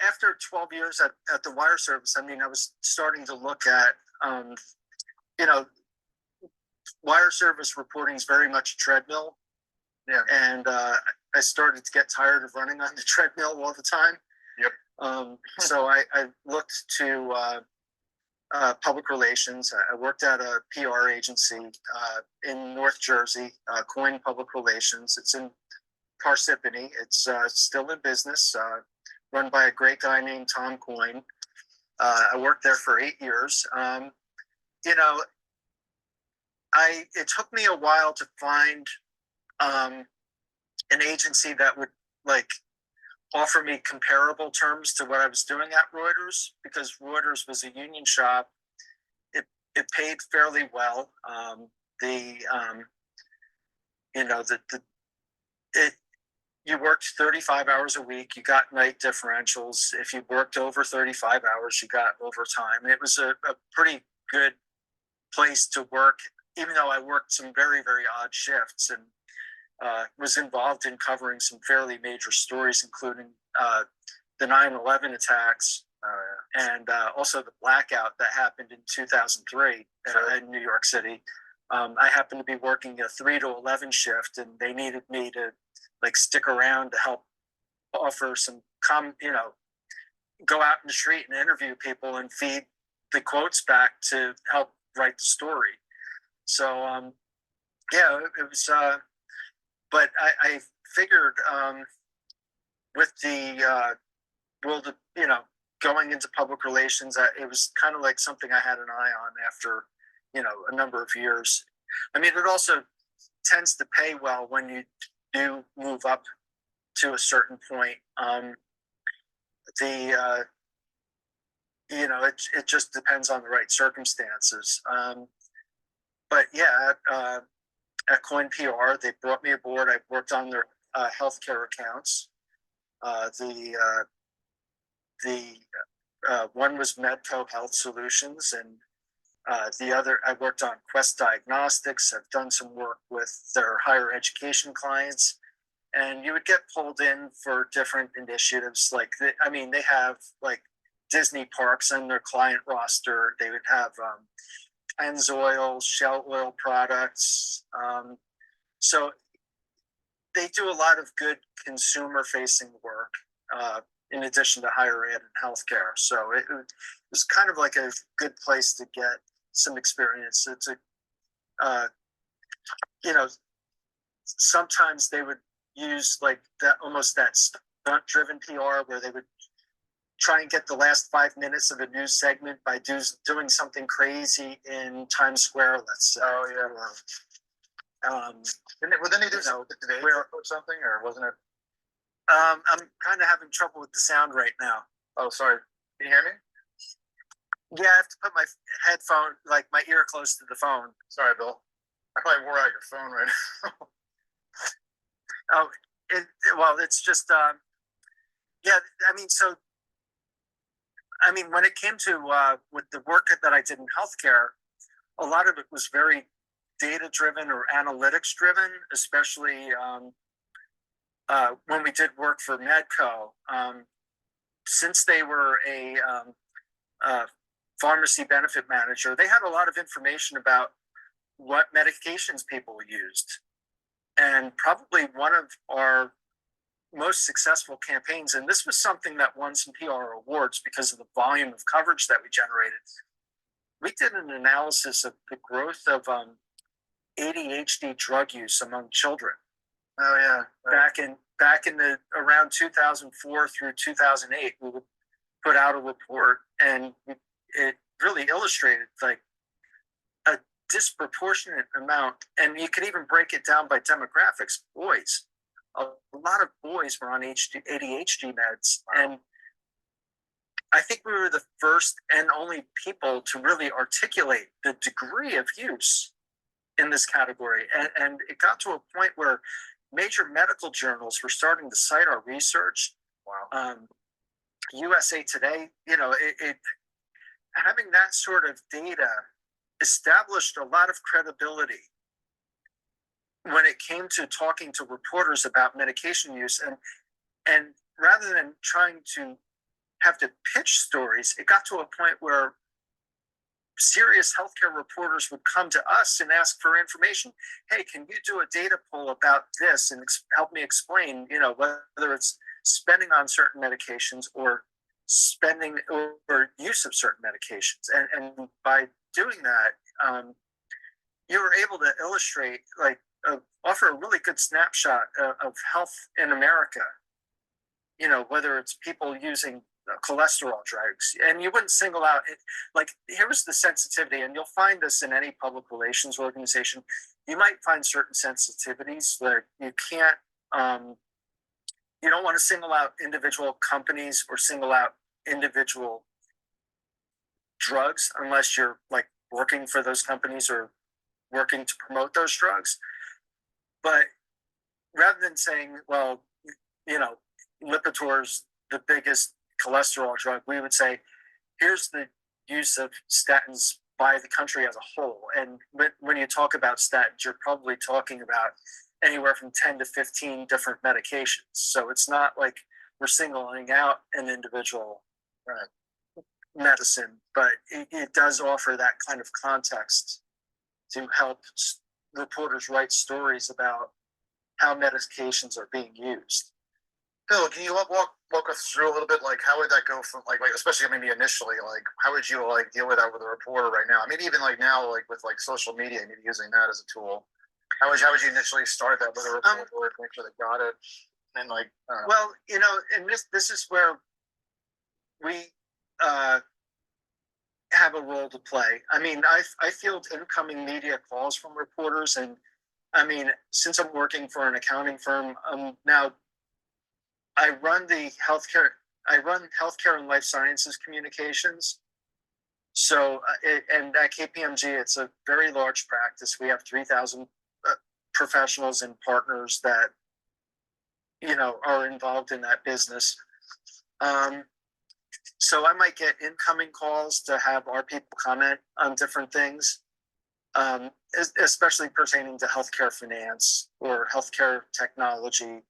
after 12 years at the wire service, I mean, I was starting to look at, you know, wire service reporting is very much a treadmill. Yeah. And I started to get tired of running on the treadmill all the time. Yep. So I looked to public relations. I worked at a PR agency in North Jersey, Coyne Public Relations. It's in Parsippany. It's still in business, run by a great guy named Tom Coyne. I worked there for 8 years. You know, it took me a while to find an agency that would like offer me comparable terms to what I was doing at Reuters, because Reuters was a union shop. It paid fairly well. You know, you worked 35 hours a week. You got night differentials. If you worked over 35 hours, you got overtime. It was a pretty good place to work, even though I worked some very, very odd shifts and was involved in covering some fairly major stories, including the 9/11 attacks and also the blackout that happened in 2003 in New York City. I happened to be working a 3 to 11 shift, and they needed me to like stick around to help offer some you know, go out in the street and interview people and feed the quotes back to help write the story. So yeah, it was but I figured with the world of, you know, going into public relations, it was kind of like something I had an eye on after, you know, a number of years. I mean, it also tends to pay well when you do move up to a certain point. You know, it just depends on the right circumstances. But yeah, at Coyne PR, they brought me aboard. I worked on their healthcare accounts. The one was Medco Health Solutions, and the other, I worked on Quest Diagnostics. I've done some work with their higher education clients, and you would get pulled in for different initiatives. Like, I mean, they have like Disney parks on their client roster. They would have Pennzoil, Shell oil products. So they do a lot of good consumer facing work, in addition to higher ed and healthcare. So it was kind of like a good place to get some experience. It's you know, sometimes they would use like that, almost that stunt driven PR where they would try and get the last 5 minutes of a news segment by doing something crazy in Times Square, let's say. Oh yeah. Or, Didn't they do you know, something today where- or something, or wasn't it? I'm kind of having trouble with the sound right now. Oh, sorry. Can you hear me? Yeah, I have to put my headphone, like my ear close to the phone. Sorry, Bill. I probably wore out your phone right now. Oh, well, it's just, yeah, I mean, so, I mean, when it came to with the work that I did in healthcare, a lot of it was very data driven or analytics driven, especially when we did work for Medco. Since they were a pharmacy benefit manager, they had a lot of information about what medications people used. And probably one of our most successful campaigns, and this was something that won some PR awards because of the volume of coverage that we generated. We did an analysis of the growth of ADHD drug use among children. Oh yeah. Right. Back in the around 2004 through 2008, we would put out a report, and it really illustrated like a disproportionate amount, and you could even break it down by demographics. Boys, a lot of boys were on ADHD meds, and I think we were the first and only people to really articulate the degree of use in this category. And it got to a point where major medical journals were starting to cite our research. Wow. USA Today, you know, it having that sort of data established a lot of credibility when it came to talking to reporters about medication use. And rather than trying to have to pitch stories, it got to a point where serious healthcare reporters would come to us and ask for information. Hey, can you do a data poll about this and help me explain, you know, whether it's spending on certain medications or spending or use of certain medications. And by doing that, you were able to illustrate, like, offer a really good snapshot of health in America. You know, whether it's people using cholesterol drugs, and you wouldn't single out it. Like, here's the sensitivity, and you'll find this in any public relations organization. You might find certain sensitivities where you can't, you don't want to single out individual companies or single out individual drugs unless you're like working for those companies or working to promote those drugs. But rather than saying, well, you know, Lipitor's the biggest cholesterol drug, we would say, here's the use of statins by the country as a whole. And when you talk about statins, you're probably talking about anywhere from 10 to 15 different medications. So it's not like we're singling out an individual medicine, but it does offer that kind of context to help reporters write stories about how medications are being used. Bill, can you walk us through a little bit, like, how would that go from, like especially maybe initially, like, how would you like deal with that with a reporter right now? I mean, even like now, like with like social media, maybe using that as a tool. How would you initially start that with a reporter, make sure they got it, and like? Well, you know, and this is where we have a role to play. I mean, I field incoming media calls from reporters, and I mean, since I'm working for an accounting firm, now I run healthcare and life sciences communications. So, and at KPMG, it's a very large practice. We have 3,000 professionals and partners that, you know, are involved in that business. So I might get incoming calls to have our people comment on different things, especially pertaining to healthcare finance or healthcare technology,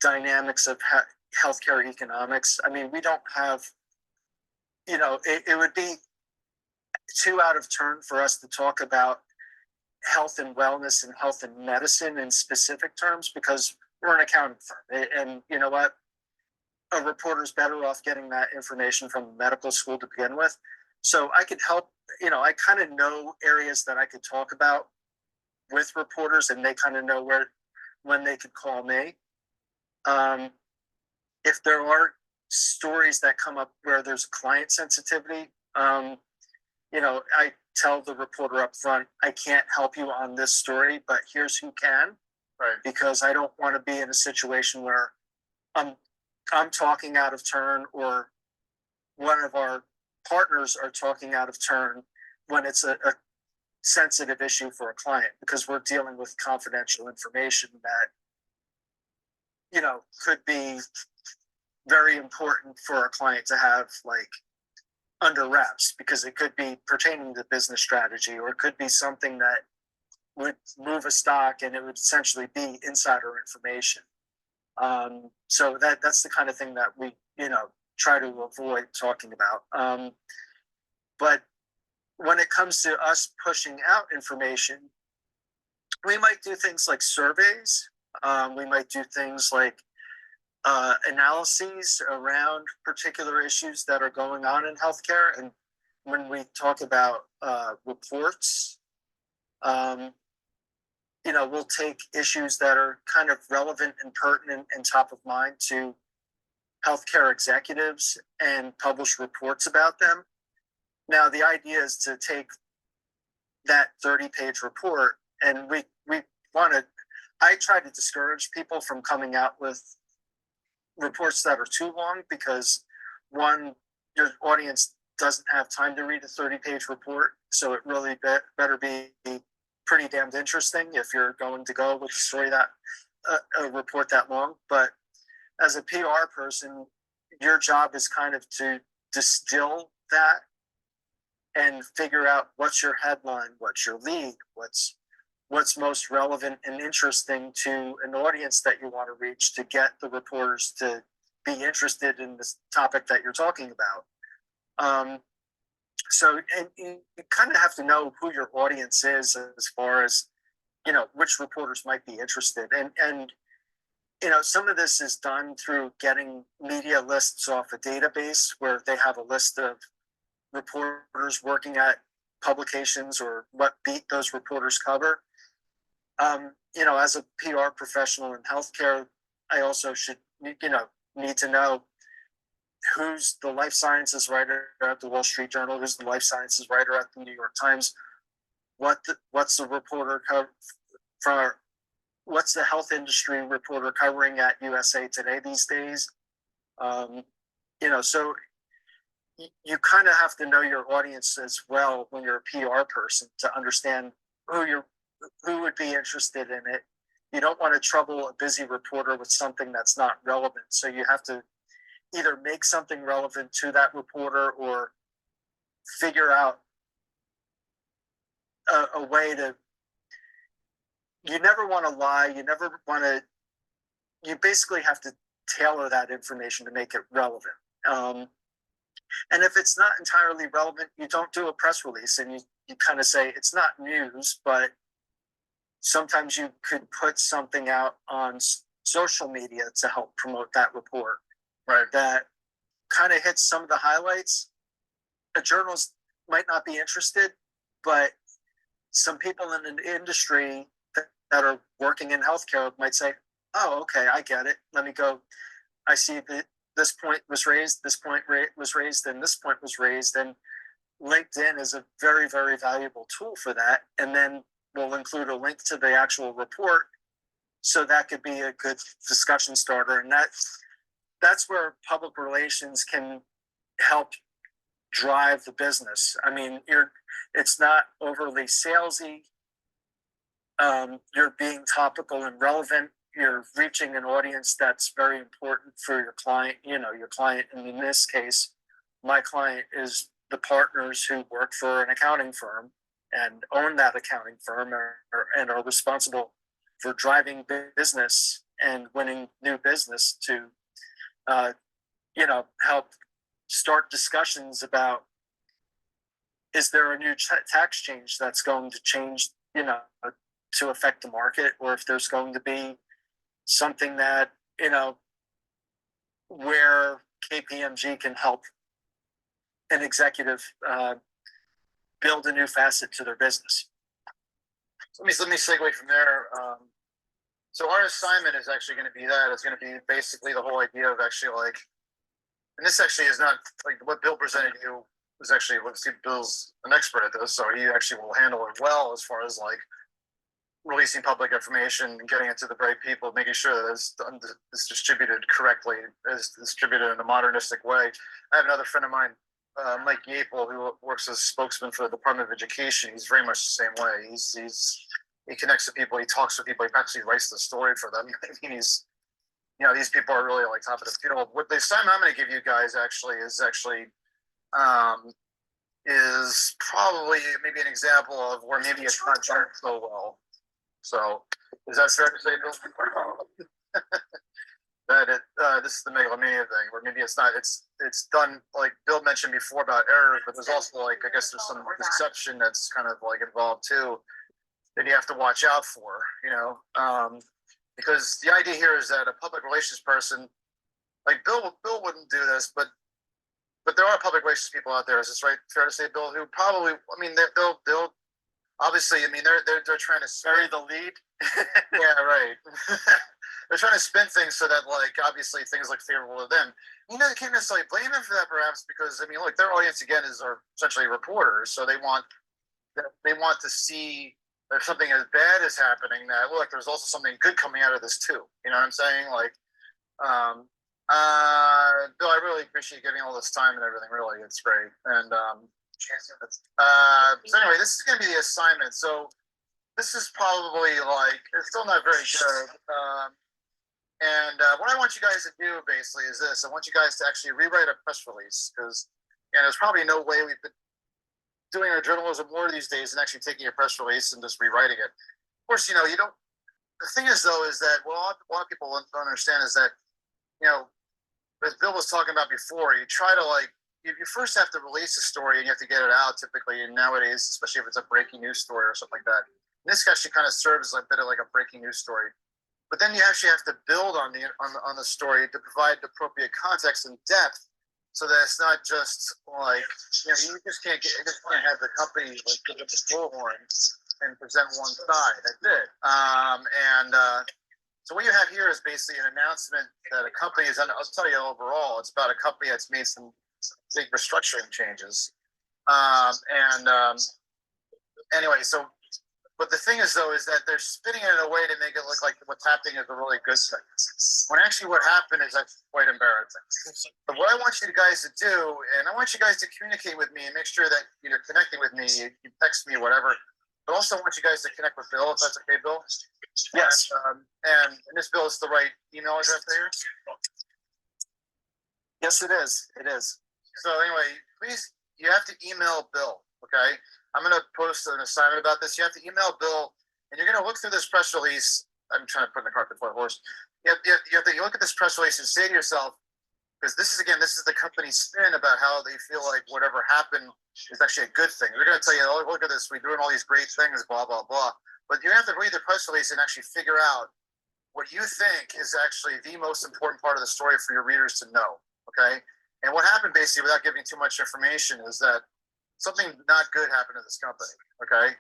dynamics of healthcare economics. I mean, we don't have, you know, it would be too out of turn for us to talk about health and wellness and health and medicine in specific terms because we're an accounting firm. And you know what? A reporter's better off getting that information from medical school to begin with. So I could help, you know, I kind of know areas that I could talk about with reporters and they kind of know when they could call me. If there are stories that come up where there's client sensitivity, you know, I tell the reporter up front, I can't help you on this story, but here's who can. Right. Because I don't want to be in a situation where I'm talking out of turn or one of our partners are talking out of turn when it's a sensitive issue for a client because we're dealing with confidential information that, you know, could be very important for a client to have like under wraps because it could be pertaining to business strategy or it could be something that would move a stock and it would essentially be insider information. So that's the kind of thing that we, you know, try to avoid talking about. But when it comes to us pushing out information, we might do things like surveys. We might do things like analyses around particular issues that are going on in healthcare. And when we talk about reports, you know, we'll take issues that are kind of relevant and pertinent and top of mind to healthcare executives and publish reports about them. Now, the idea is to take that 30-page report and we want to, I try to discourage people from coming out with reports that are too long because one, your audience doesn't have time to read a 30-page report. So it really better be pretty damned interesting if you're going to go with a story that a report that long. But as a PR person, your job is kind of to distill that and figure out what's your headline, what's your lead, what's most relevant and interesting to an audience that you want to reach to get the reporters to be interested in this topic that you're talking about. So and you kind of have to know who your audience is as far as, you know, which reporters might be interested. And you know, some of this is done through getting media lists off a database where they have a list of reporters working at publications or what beat those reporters cover. You know, as a PR professional in healthcare, I also should, you know, need to know who's the life sciences writer at the Wall Street Journal, who's the life sciences writer at the New York Times, what's the reporter what's the health industry reporter covering at USA Today these days? You know, so you kind of have to know your audience as well when you're a PR person to understand who would be interested in it. You don't want to trouble a busy reporter with something that's not relevant. So you have to either make something relevant to that reporter or figure out a way to, you never want to lie. You basically have to tailor that information to make it relevant. And if it's not entirely relevant, you don't do a press release and you kind of say it's not news, but sometimes you could put something out on social media to help promote that report. Right. That kind of hits some of the highlights. The journals might not be interested, but some people in the industry that are working in healthcare might say, oh, okay, I get it. Let me go. I see that this point was raised, this point was raised, and this point was raised. And LinkedIn is a very, very valuable tool for that. And then we'll include a link to the actual report. So that could be a good discussion starter. And that's where public relations can help drive the business. I mean, it's not overly salesy. You're being topical and relevant. You're reaching an audience that's very important for your client. You know, your client, and in this case, my client is the partners who work for an accounting firm and own that accounting firm and are responsible for driving business and winning new business to, you know, help start discussions about, is there a new tax change that's going to change, you know, to affect the market, or if there's going to be something that, you know, where KPMG can help an executive build a new facet to their business. So let me segue from there. So our assignment is actually going to be that. It's going to be basically the whole idea of actually like, and this actually is not like what Bill presented you was actually, let's see, Bill's an expert at this, so he actually will handle it well as far as like releasing public information and getting it to the right people, making sure that it's distributed correctly, is distributed in a modernistic way. I have another friend of mine, Mike Yapel, who works as a spokesman for the Department of Education. He's very much the same way. He connects to people, he talks to people, he actually writes the story for them. I mean, these people are really like top of the field. What the assignment I'm going to give you guys is probably maybe an example of where maybe it's not done so well. So is that fair to say, Bill? That this is the megalomania thing, where maybe it's not, it's done like Bill mentioned before about errors, but there's also like, I guess there's some deception that's kind of like involved too, that you have to watch out for, because the idea here is that a public relations person, like Bill wouldn't do this, but there are public relations people out there. Is this right? Fair to say, Bill? Who probably, I mean, they'll obviously, I mean, they're trying to Bury the lead. yeah, right. They're trying to spin things so that, like, obviously things look favorable to them. You can't necessarily blame them for that, perhaps, because I mean, look, their audience again are essentially reporters, so they want to see if something as bad is happening, that look, there's also something good coming out of this too. You know what I'm saying? Like, Bill, I really appreciate giving all this time and everything. Really, it's great. And so anyway, this is going to be the assignment. So this is probably like, it's still not very good. What I want you guys to do basically is this. I want you guys to actually rewrite a press release, because there's probably no way we've been doing our journalism more these days than actually taking a press release and just rewriting it. Of course, you don't. The thing is, though, is that what a lot of people don't understand is that, as Bill was talking about before, you try to you first have to release a story and you have to get it out typically. And nowadays, especially if it's a breaking news story or something like that, and this actually kind of serves a bit of like a breaking news story. But then you actually have to build on the story to provide the appropriate context and depth, so that it's not just like you just can't have the company like give up the bullhorn and present one side. That's it. So what you have here is basically an announcement that a company is. I'll tell you overall, it's about a company that's made some big restructuring changes. Anyway, so. But the thing is, though, is that they're spinning it in a way to make it look like what's happening is a really good thing. When actually what happened is actually quite embarrassing. But what I want you guys to do, and I want you guys to communicate with me and make sure that you're connecting with me, you text me, whatever. But also I want you guys to connect with Bill, if that's okay, Bill? Yes. And this, Bill, is the right email address there? Yes, it is. It is. So anyway, please, you have to email Bill, okay? I'm going to post an assignment about this. You have to email Bill, and you're going to look through this press release. I'm trying to put in the cart before the horse. You have to look at this press release and say to yourself, because this is the company's spin about how they feel like whatever happened is actually a good thing. They're going to tell you, oh, look at this, we're doing all these great things, blah, blah, blah. But you have to read the press release and actually figure out what you think is actually the most important part of the story for your readers to know, okay? And what happened, basically, without giving too much information, is that something not good happened to this company, okay?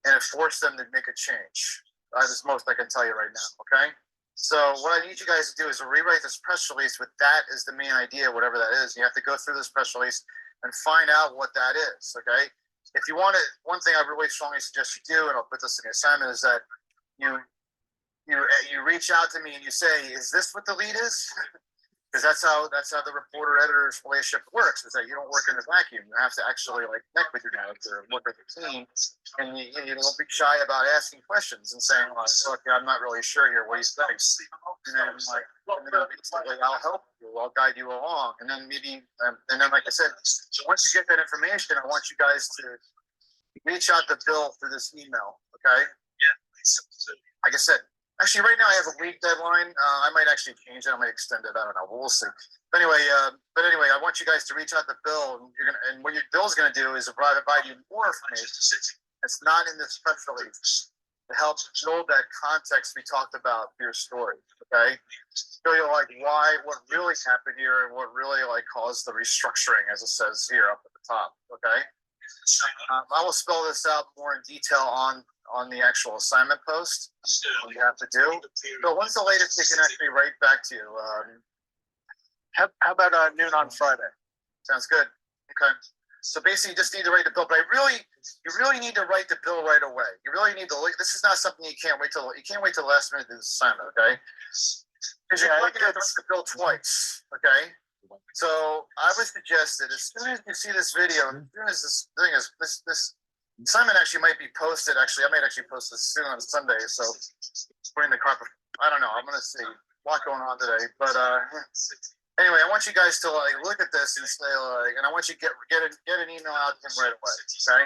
And it forced them to make a change. That's most I can tell you right now, okay? So what I need you guys to do is to rewrite this press release with that as the main idea, whatever that is. You have to go through this press release and find out what that is, okay? If you want it, one thing I really strongly suggest you do, and I'll put this in the assignment, is that you reach out to me and you say, is this what the lead is? Because that's how the reporter-editor's relationship works, is that you don't work in a vacuum. You have to actually connect with your editor, work with your team, and you don't be shy about asking questions and saying, look, I'm not really sure here, what do you think? And then basically, I'll help you, I'll guide you along. And then maybe, like I said, once you get that information, I want you guys to reach out to Bill through this email, okay? Yeah. Like I said, actually, right now I have a week deadline. I might actually change it. I might extend it. I don't know. We'll see. But anyway, I want you guys to reach out to Bill, and what Bill's going to do is provide you more information. It's not in this press release. To help build that context we talked about for your story, okay? Show you like what really happened here and what really like caused the restructuring, as it says here up at the top, okay? I will spell this out more in detail on the actual assignment post. What you have to do. So when's the latest they can actually write back to you? How about noon on Friday? Sounds good. Okay. So basically, you just need to write the bill. But you really need to write the bill right away. You really need to. This is not something you can't wait till the last minute to do the assignment. Okay. Because you're going to write the bill twice. Okay. So I would suggest that as soon as you see this video, as soon as this thing is this assignment actually might be posted. Actually, I might actually post this soon on Sunday. So putting the carpet. I don't know. I'm gonna see. A lot going on today, but anyway, I want you guys to like look at this and say like, and I want you to get an email out to him right away, okay?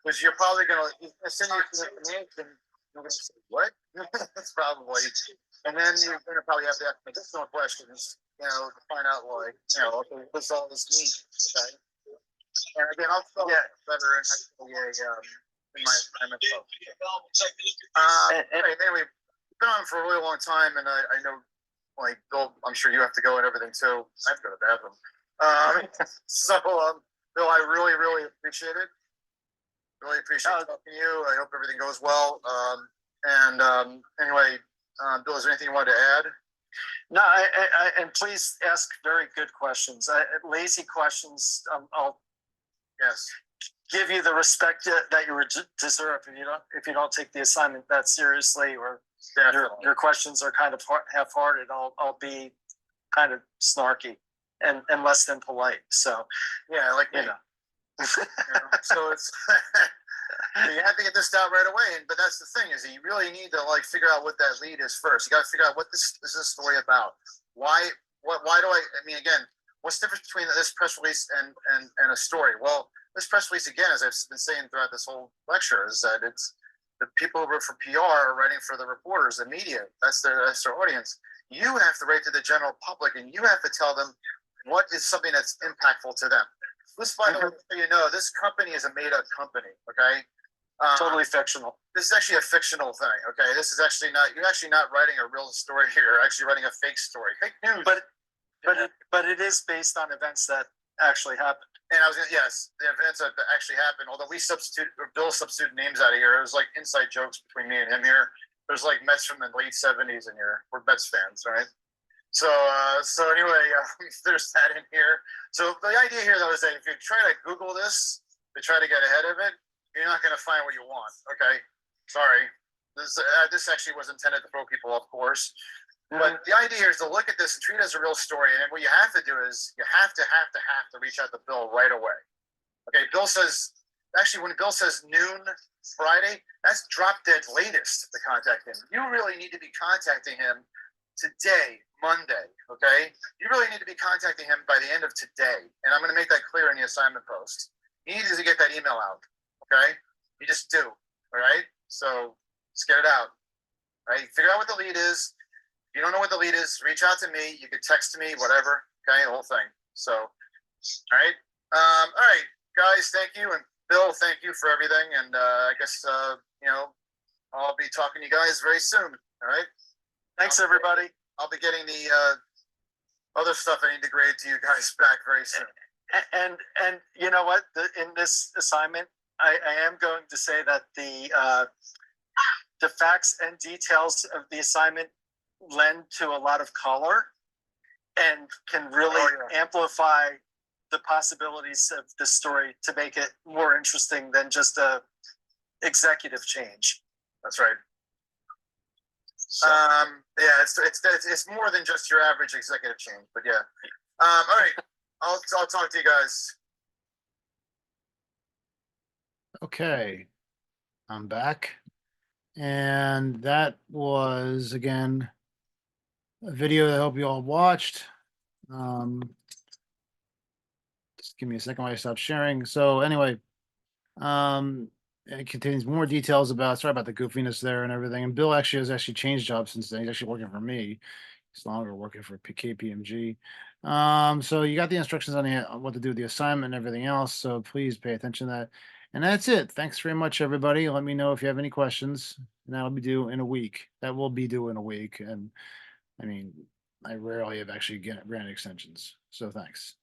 Because you're probably gonna send you some information. You're gonna say what? That's probably, and then you're gonna probably have to ask additional questions, you know, to find out like, you know, okay, what's all this mean, okay? And again, I'll spell it better in my assignment. Anyway, we've been on for a really long time, and I know. Like Bill, I'm sure you have to go and everything too. I have to go to the bathroom. Bill, I really appreciate it. Really appreciate talking to you. I hope everything goes well. Anyway, Bill, is there anything you wanted to add? No, and please ask very good questions. Lazy questions, I'll give you the respect that you deserve if you don't take the assignment that seriously, or your questions are kind of half-hearted. I'll be kind of snarky and less than polite. So yeah, like you know. So it's you have to get this out right away. But that's the thing, is that you really need to like figure out what that lead is first. You got to figure out what this is a story about. Why do I mean, again, what's the difference between this press release and a story? Well, this press release, again, as I've been saying throughout this whole lecture, is that it's the people who work for PR are writing for the reporters, the media. That's their audience. You have to write to the general public, and you have to tell them what is something that's impactful to them. This, by the way, so you know, this company is a made-up company. Okay, Totally fictional. This is actually a fictional thing. Okay, this is actually not. You're actually not writing a real story here. You're actually writing a fake story, fake news. But it is based on events that actually happened. And I was gonna, yes, the events that actually happened. Although Bill substituted names out of here. It was like inside jokes between me and him here. There's like Mets from the late '70s in here. We're Mets fans, right? So anyway, there's that in here. So the idea here though is that if you try to Google this to try to get ahead of it, you're not gonna find what you want. Okay, sorry. This actually was intended to throw people off course. But the idea here is to look at this and treat it as a real story. And what you have to do is you have to reach out to Bill right away. Okay, Bill says, actually, when Bill says noon Friday, that's drop dead latest to contact him. You really need to be contacting him today, Monday, okay? You really need to be contacting him by the end of today. And I'm going to make that clear in the assignment post. You need to get that email out, okay? You just do, all right? So let's get it out, right? Figure out what the lead is. If you don't know what the lead is, reach out to me. You can text me, whatever. Okay, the whole thing. So, all right, guys. Thank you, and Bill, thank you for everything. And I guess I'll be talking to you guys very soon. All right. Thanks, everybody. I'll be getting the other stuff I need to grade to you guys back very soon. And you know what? In this assignment, I am going to say that the facts and details of the assignment lend to a lot of color and can really amplify the possibilities of the story to make it more interesting than just a executive change. That's right. So. It's more than just your average executive change, but yeah. All right, I'll talk to you guys. Okay, I'm back, and that was again a video that I hope you all watched. Just give me a second while I stop sharing. So anyway, it contains more details about, sorry about the goofiness there and everything. And Bill has actually changed jobs since then. He's actually working for me. He's no longer working for KPMG. So you got the instructions on what to do with the assignment and everything else. So please pay attention to that. And that's it. Thanks very much, everybody. Let me know if you have any questions. And that'll be due in a week. That will be due in a week. And I mean, I rarely have actually granted extensions. So thanks.